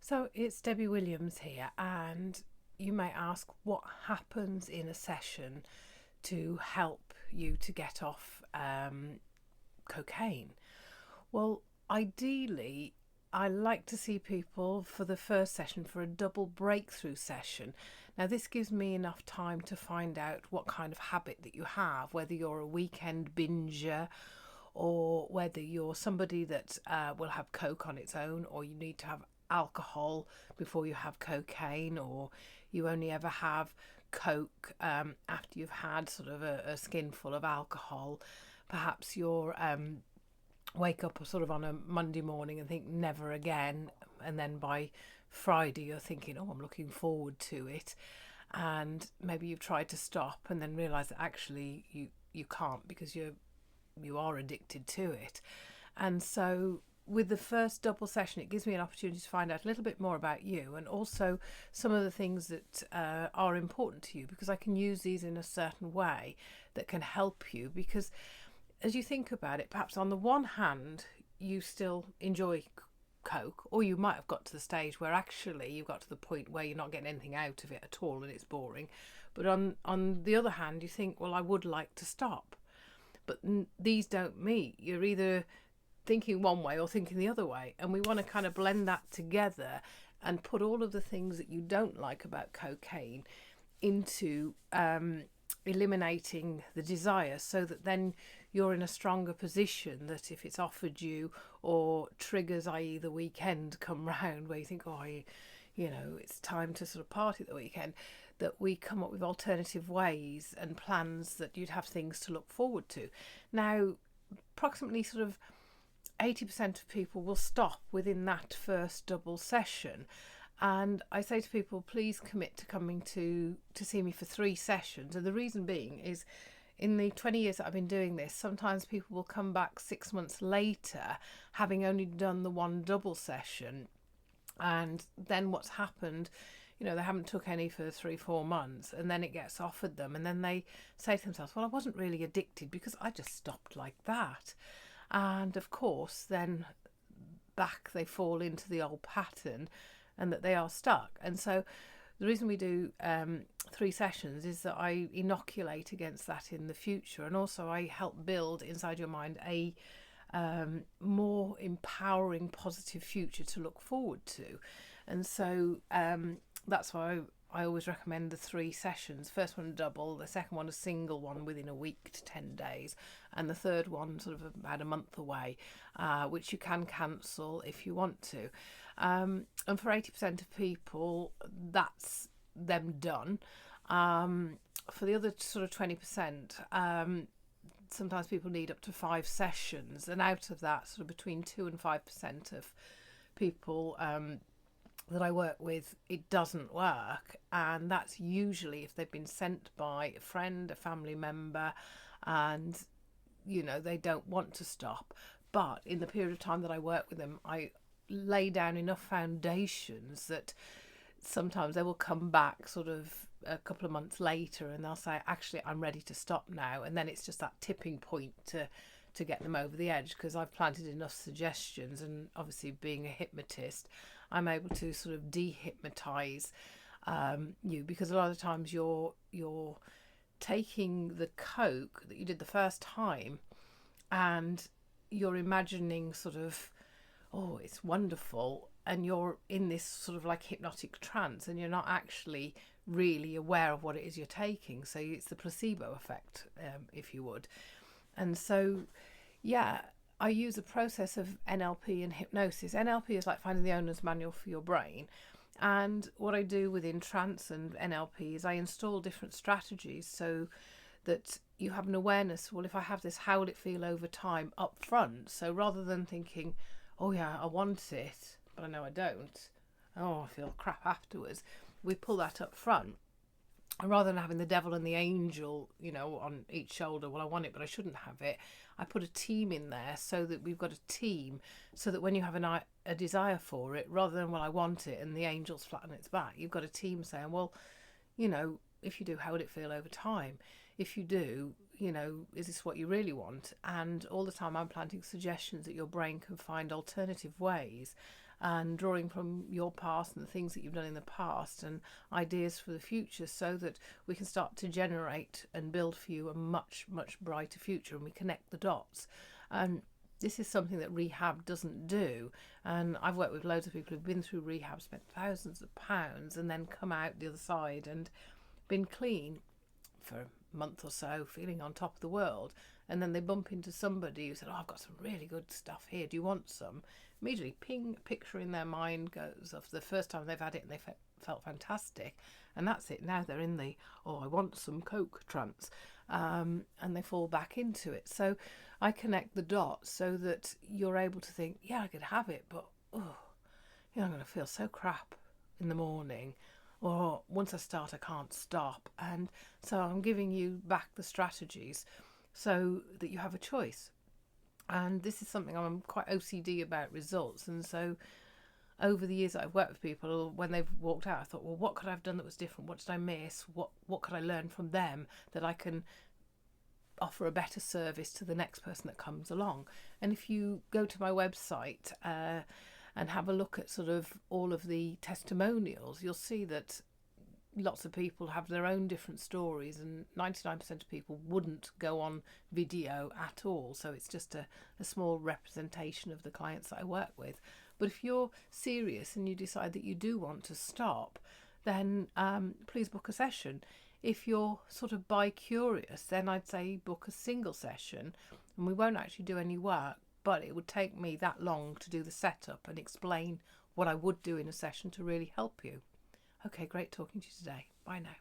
So it's Debbie Williams here, and you may ask what happens in a session to help you to get off cocaine. Well, ideally, I like to see people for the first session for a double breakthrough session. Now, this gives me enough time to find out what kind of habit that you have, whether you're a weekend binger or whether you're somebody that will have coke on its own, or you need to have alcohol before you have cocaine, or you only ever have coke after you've had sort of a skinful of alcohol. Perhaps you're wake up sort of on a Monday morning and think never again, and then by Friday you're thinking, oh, I'm looking forward to it, and maybe you've tried to stop and then realize that actually you can't because you are addicted to it. And so with the first double session, it gives me an opportunity to find out a little bit more about you, and also some of the things that are important to you, because I can use these in a certain way that can help you. Because as you think about it, perhaps on the one hand you still enjoy coke, or you might have got to the stage where actually you've got to the point where you're not getting anything out of it at all and it's boring. But on the other hand, you think, well, I would like to stop. But these don't meet. You're either thinking one way or thinking the other way, and we want to kind of blend that together and put all of the things that you don't like about cocaine into eliminating the desire, so that then you're in a stronger position that if it's offered you, or triggers, i.e. the weekend, come round where you think, oh, it's time to sort of party at the weekend, that we come up with alternative ways and plans that you'd have things to look forward to. Now, approximately sort of 80% of people will stop within that first double session. And I say to people, please commit to coming to see me for 3 sessions. And the reason being is, in the 20 years that I've been doing this, sometimes people will come back 6 months later having only done the one double session. And then what's happened, they haven't took any for 3-4 months, and then it gets offered them, and then they say to themselves, well, I wasn't really addicted because I just stopped like that. And of course then back they fall into the old pattern, and that they are stuck. And so the reason we do 3 sessions is that I inoculate against that in the future, and also I help build inside your mind a more empowering, positive future to look forward to. And so that's why I always recommend the 3 sessions. First one a double, the second one a single one within a week to 10 days, and the third one sort of about a month away, which you can cancel if you want to. And for 80% of people, that's them done. For the other sort of 20%, sometimes people need up to 5 sessions, and out of that, sort of between 2 and 5% of people that I work with, it doesn't work. And that's usually if they've been sent by a friend, a family member, and they don't want to stop. But in the period of time that I work with them, I lay down enough foundations that sometimes they will come back sort of a couple of months later and they'll say, actually, I'm ready to stop now. And then it's just that tipping point to get them over the edge, because I've planted enough suggestions, and obviously being a hypnotist, I'm able to sort of de-hypnotize you, because a lot of times you're taking the coke that you did the first time and you're imagining sort of, oh, it's wonderful, and you're in this sort of like hypnotic trance, and you're not actually really aware of what it is you're taking. So it's the placebo effect, if you would. And so, yeah, I use a process of NLP and hypnosis. NLP is like finding the owner's manual for your brain. And what I do within trance and NLP is I install different strategies so that you have an awareness, well, if I have this, how will it feel over time up front? So rather than thinking, oh yeah, I want it, but I know I don't, oh, I feel crap afterwards, we pull that up front. And rather than having the devil and the angel, on each shoulder, well, I want it, but I shouldn't have it, I put a team in there so that we've got a team, so that when you have a desire for it, rather than, well, I want it, and the angel's flat on its back, you've got a team saying, well, if you do, how would it feel over time? If you do, is this what you really want? And all the time I'm planting suggestions that your brain can find alternative ways and drawing from your past and the things that you've done in the past and ideas for the future, so that we can start to generate and build for you a much, much brighter future, and we connect the dots. And this is something that rehab doesn't do. And I've worked with loads of people who've been through rehab, spent thousands of pounds, and then come out the other side and been clean for a month or so, feeling on top of the world. And then they bump into somebody who said, "Oh, I've got some really good stuff here. Do you want some?" Immediately, ping, a picture in their mind goes of the first time they've had it and they felt fantastic. And that's it. Now they're in the, "Oh, I want some Coke" trance. And they fall back into it. So I connect the dots so that you're able to think, yeah, I could have it, but I'm going to feel so crap in the morning, or once I start I can't stop. And so I'm giving you back the strategies so that you have a choice. And this is something I'm quite OCD about, results. And so over the years that I've worked with people, when they've walked out, I thought, well, what could I have done that was different? What did I miss? What could I learn from them that I can offer a better service to the next person that comes along? And if you go to my website and have a look at sort of all of the testimonials, you'll see that lots of people have their own different stories, and 99% of people wouldn't go on video at all. So it's just a small representation of the clients that I work with. But if you're serious and you decide that you do want to stop, then please book a session. If you're sort of bi-curious, then I'd say book a single session, and we won't actually do any work, but it would take me that long to do the setup and explain what I would do in a session to really help you. Okay, great talking to you today. Bye now.